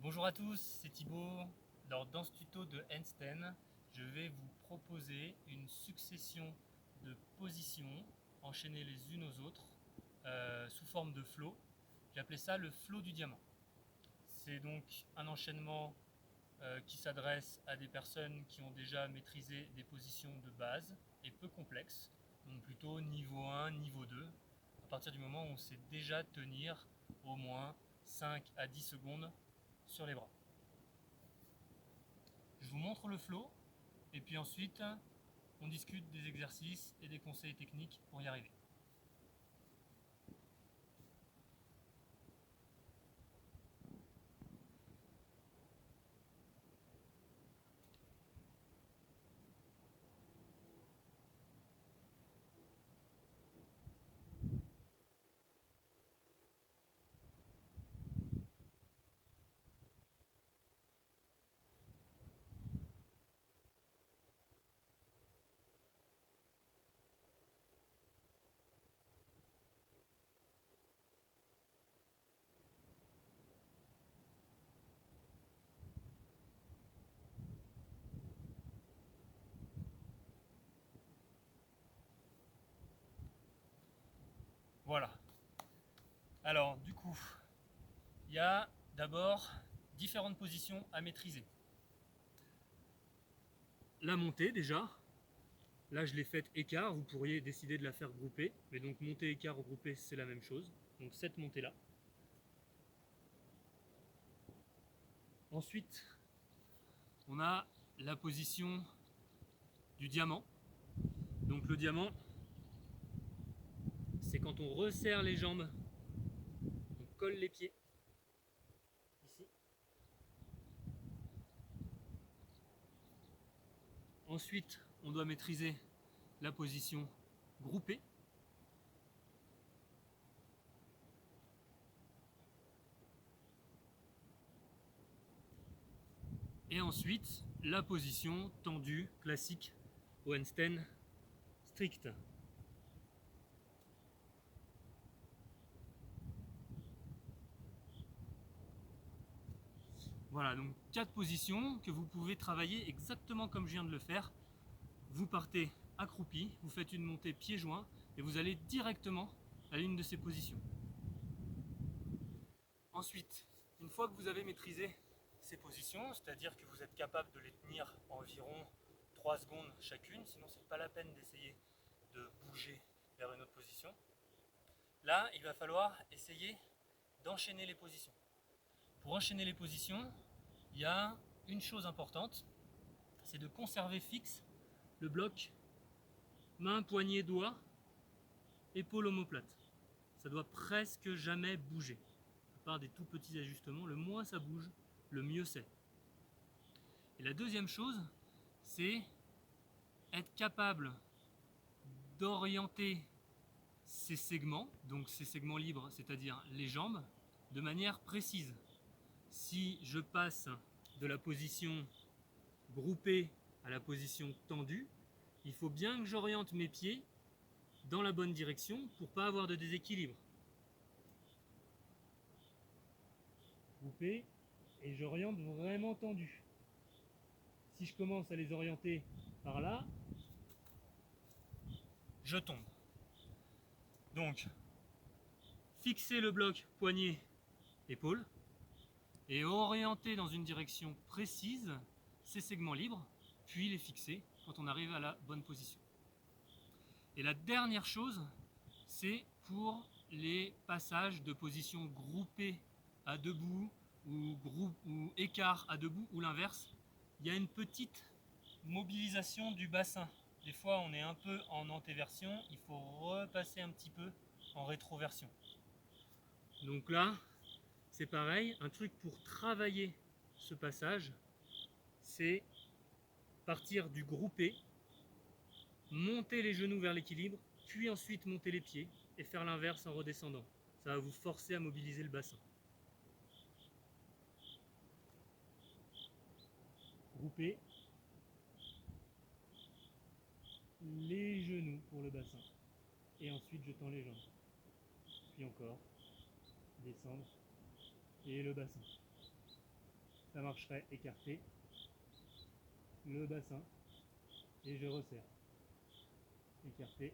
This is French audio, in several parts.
Bonjour à tous, c'est Thibaut. Alors, dans ce tuto de handstand, je vais vous proposer une succession de positions enchaînées les unes aux autres sous forme de flow. J'ai appelé ça le flow du diamant. C'est donc un enchaînement qui s'adresse à des personnes qui ont déjà maîtrisé des positions de base et peu complexes, donc plutôt niveau 1, niveau 2, à partir du moment où on sait déjà tenir au moins 5 à 10 secondes sur les bras. Je vous montre le flow et puis ensuite on discute des exercices et des conseils techniques pour y arriver. Voilà. Alors du coup, il y a d'abord différentes positions à maîtriser. La montée déjà. Là, je l'ai faite écart, vous pourriez décider de la faire grouper, mais donc montée, écart, regroupé, c'est la même chose. Donc cette montée-là. Ensuite, on a la position du diamant. Donc le diamant, c'est quand on resserre les jambes, on colle les pieds, ici. Ensuite, on doit maîtriser la position groupée. Et ensuite, la position tendue classique au handstand strict. Voilà, donc 4 positions que vous pouvez travailler exactement comme je viens de le faire. Vous partez accroupi, vous faites une montée pieds joints et vous allez directement à l'une de ces positions. Ensuite, une fois que vous avez maîtrisé ces positions, c'est-à-dire que vous êtes capable de les tenir environ 3 secondes chacune, sinon c'est pas la peine d'essayer de bouger vers une autre position. Là, il va falloir essayer d'enchaîner les positions. Pour enchaîner les positions, il y a une chose importante, c'est de conserver fixe le bloc main, poignet, doigt, épaule, omoplate. Ça doit presque jamais bouger. À part des tout petits ajustements, le moins ça bouge, le mieux c'est. Et la deuxième chose, c'est être capable d'orienter ces segments, donc ces segments libres, c'est-à-dire les jambes, de manière précise. Si je passe de la position groupée à la position tendue, il faut bien que j'oriente mes pieds dans la bonne direction pour ne pas avoir de déséquilibre. Groupé, et j'oriente vraiment tendu. Si je commence à les orienter par là, je tombe. Donc, fixer le bloc poignet, épaule, et orienter dans une direction précise ces segments libres, puis les fixer quand on arrive à la bonne position. Et la dernière chose, c'est pour les passages de position groupée à debout ou écart à debout ou l'inverse, il y a une petite mobilisation du bassin. Des fois on est un peu en antéversion, il faut repasser un petit peu en rétroversion. Donc là, c'est pareil, un truc pour travailler ce passage, c'est partir du groupé, monter les genoux vers l'équilibre, puis ensuite monter les pieds et faire l'inverse en redescendant. Ça va vous forcer à mobiliser le bassin. Groupé, les genoux pour le bassin. Et ensuite je tends les jambes. Puis encore, descendre et le bassin. ça marcherait écarté, le bassin, et je resserre. Écarté.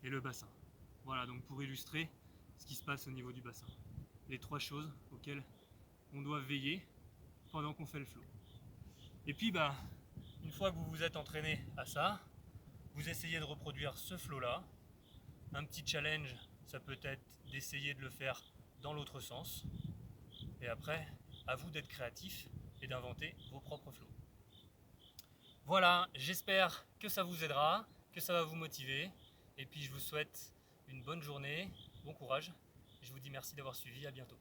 Et le bassin. Voilà, donc pour illustrer ce qui se passe au niveau du bassin. Les trois choses auxquelles on doit veiller pendant qu'on fait le flow. Et puis, une fois que vous vous êtes entraîné à ça, vous essayez de reproduire ce flow-là. Un petit challenge, ça peut être d'essayer de le faire dans l'autre sens. Et après, à vous d'être créatif et d'inventer vos propres flows. Voilà, j'espère que ça vous aidera, que ça va vous motiver. Et puis je vous souhaite une bonne journée, bon courage. Je vous dis merci d'avoir suivi, à bientôt.